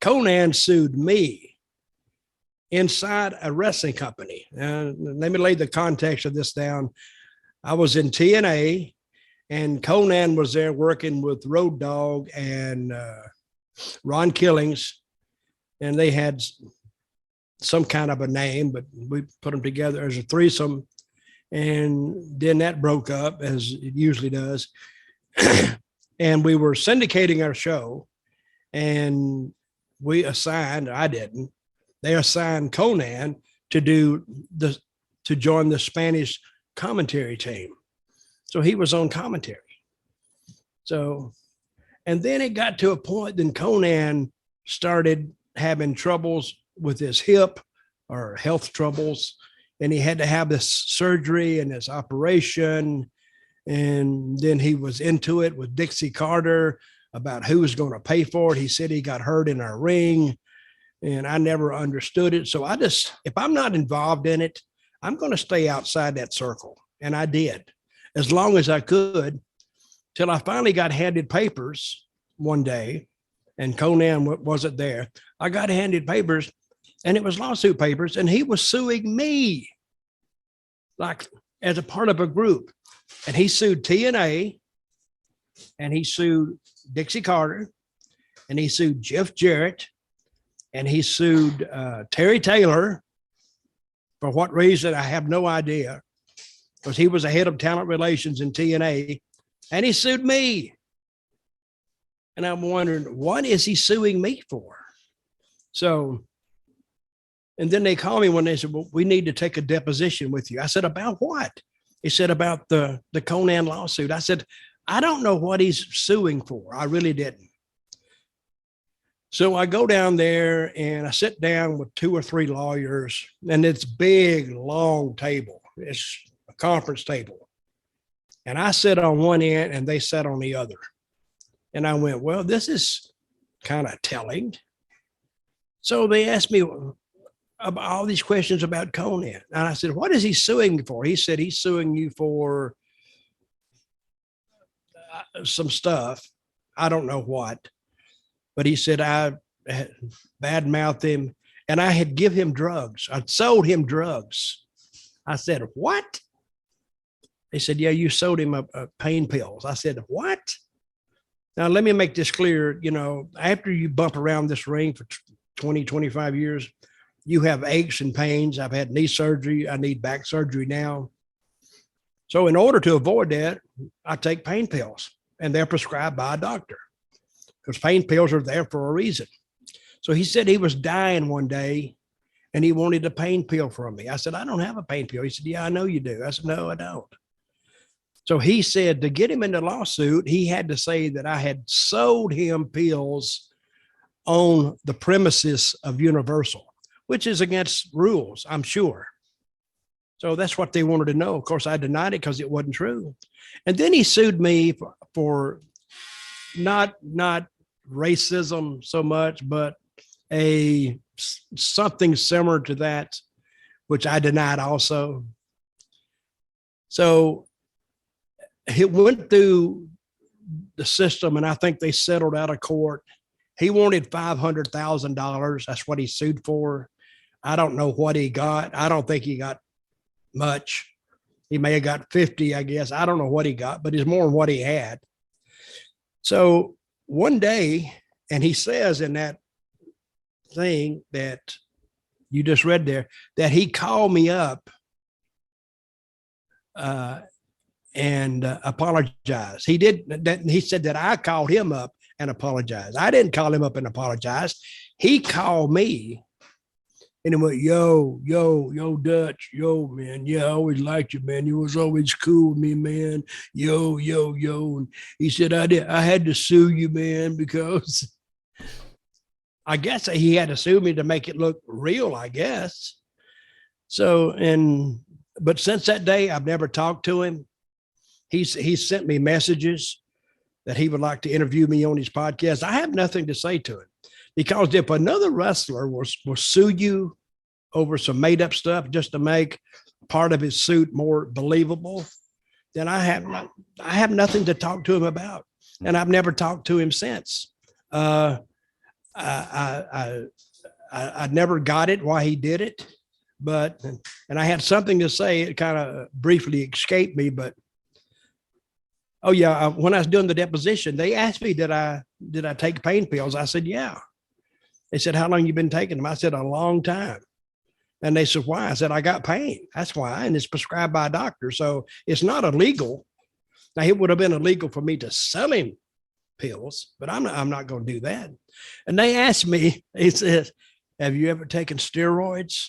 Konnan sued me inside a wrestling company. Let me lay the context of this down. I was in TNA, and Konnan was there working with Road Dogg and Ron Killings, and they had some kind of a name, but we put them together as a threesome, and then that broke up, as it usually does. And we were syndicating our show, and we assigned, I didn't, they assigned Konnan to join the Spanish commentary team. So he was on commentary. So, and then it got to a point, then Konnan started having troubles with his hip, or health troubles, and he had to have this surgery and this operation. And then he was into it with Dixie Carter about who was going to pay for it. He said he got hurt in our ring, and I never understood it. So if I'm not involved in it, I'm going to stay outside that circle. And I did as long as I could, till I finally got handed papers one day, and Konnan wasn't there. I got handed papers, and it was lawsuit papers, and he was suing me, like as a part of a group. And he sued TNA, and he sued Dixie Carter, and he sued Jeff Jarrett, and he sued Terry Taylor. For what reason, I have no idea, because he was the head of talent relations in TNA, and he sued me. And I'm wondering, what is he suing me for? So, and then they called me when they said, well, we need to take a deposition with you. I said, about what? He said, about the Konnan lawsuit. I said, I don't know what he's suing for. I really didn't. So I go down there and I sit down with 2 or 3 lawyers, and it's big, long table. It's a conference table. And I sit on one end and they sat on the other. And I went, well, this is kind of telling. So they asked me about all these questions about Konnan. And I said, what is he suing you for? He said, he's suing you for some stuff. I don't know what. But he said, I badmouthed him, and I had give him drugs. I'd sold him drugs. I said, what? They said, yeah, you sold him pain pills. I said, what? Now, let me make this clear. You know, after you bump around this ring for 20, 25 years, you have aches and pains. I've had knee surgery. I need back surgery now. So in order to avoid that, I take pain pills, and they're prescribed by a doctor, because pain pills are there for a reason. So he said he was dying one day, and he wanted a pain pill from me. I said, I don't have a pain pill. He said, yeah, I know you do. I said, no, I don't. So he said to get him in the lawsuit, he had to say that I had sold him pills on the premises of Universal, which is against rules, I'm sure. So that's what they wanted to know. Of course, I denied it because it wasn't true. And then he sued me for not racism so much, but something similar to that, which I denied also. So he went through the system, and I think they settled out of court. He wanted $500,000. That's what he sued for. I don't know what he got. I don't think he got much. He may have got 50, I guess. I don't know what he got, but it's more than what he had. So one day, and he says in that thing that you just read there, that he called me up and apologized. He did that. He said that I called him up and apologized. I didn't call him up and apologize. He called me and he went, yo, Dutch, yo, man. Yeah, I always liked you, man. You was always cool with me, man. Yo. And he said, I had to sue you, man, because I guess he had to sue me to make it look real, I guess. So, but since that day, I've never talked to him. He's sent me messages that he would like to interview me on his podcast. I have nothing to say to him, because if another wrestler will sue you over some made up stuff just to make part of his suit more believable, then I have nothing to talk to him about. And I've never talked to him since. I never got it why he did it, but and I had something to say. It kind of briefly escaped me, but oh yeah, when I was doing the deposition, they asked me did I take pain pills? I said yeah. They said how long you been taking them? I said a long time. And they said why? I said I got pain. That's why, and it's prescribed by a doctor, so it's not illegal. Now it would have been illegal for me to sell him pills, but I'm not going to do that. And they asked me, he says, have you ever taken steroids?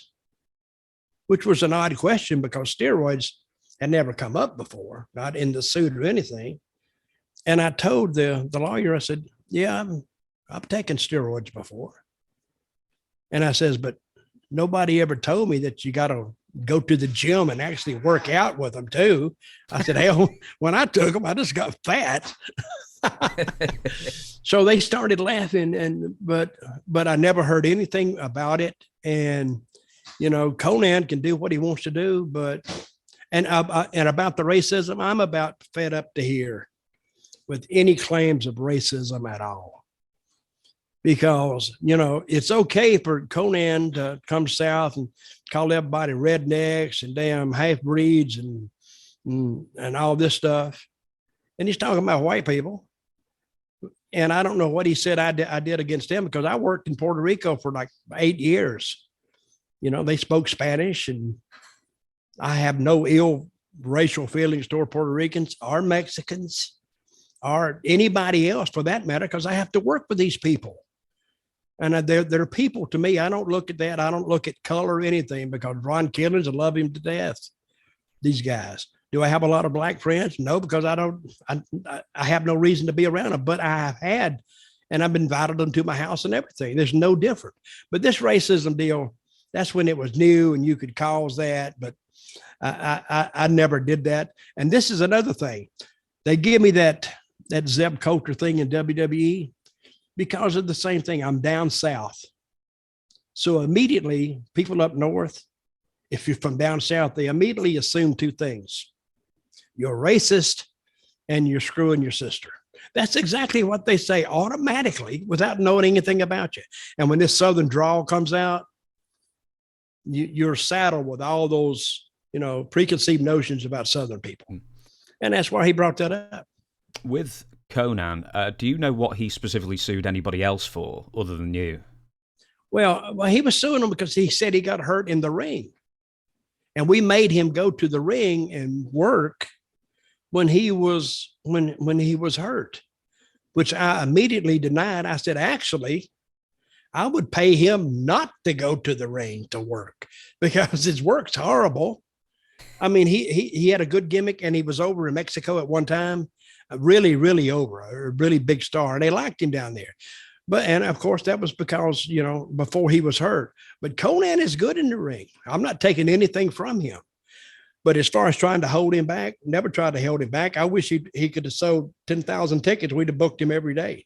Which was an odd question because steroids had never come up before, not in the suit or anything. And I told the lawyer, I said, yeah, I've taken steroids before. And I says, but nobody ever told me that you got to go to the gym and actually work out with them too. I said, hell, when I took them, I just got fat. So they started laughing, but I never heard anything about it. And you know, Konnan can do what he wants to do, and about the racism, I'm about fed up to hear with any claims of racism at all. Because you know it's okay for Konnan to come south and call everybody rednecks and damn half breeds and all this stuff, and he's talking about white people. And I don't know what he said I did against him because I worked in Puerto Rico for like 8 years. You know, they spoke Spanish, and I have no ill racial feelings toward Puerto Ricans or Mexicans or anybody else for that matter, because I have to work with these people. And they're people to me. I don't look at that. I don't look at color or anything because Ron Killings, I love him to death. These guys. Do I have a lot of black friends? No, because I have no reason to be around them, but I have had, and I've invited them to my house and everything. There's no different. But this racism deal, that's when it was new and you could cause that, but I never did that. And this is another thing. They give me that Zeb Colter thing in WWE because of the same thing. I'm down south. So immediately people up north, if you're from down south, they immediately assume two things. You're racist and you're screwing your sister. That's exactly what they say automatically without knowing anything about you. And when this Southern drawl comes out, you're saddled with all those, you know, preconceived notions about Southern people. And that's why he brought that up. With Konnan, do you know what he specifically sued anybody else for other than you? Well, he was suing them because he said he got hurt in the ring. And we made him go to the ring and work when he was hurt, which I immediately denied. I said, actually, I would pay him not to go to the ring to work because his work's horrible. I mean, he had a good gimmick and he was over in Mexico at one time, really, really over, a really big star. And they liked him down there. And of course, that was because, you know, before he was hurt. But Konnan is good in the ring. I'm not taking anything from him. But as far as trying to hold him back, never tried to hold him back. I wish he could have sold 10,000 tickets. We'd have booked him every day.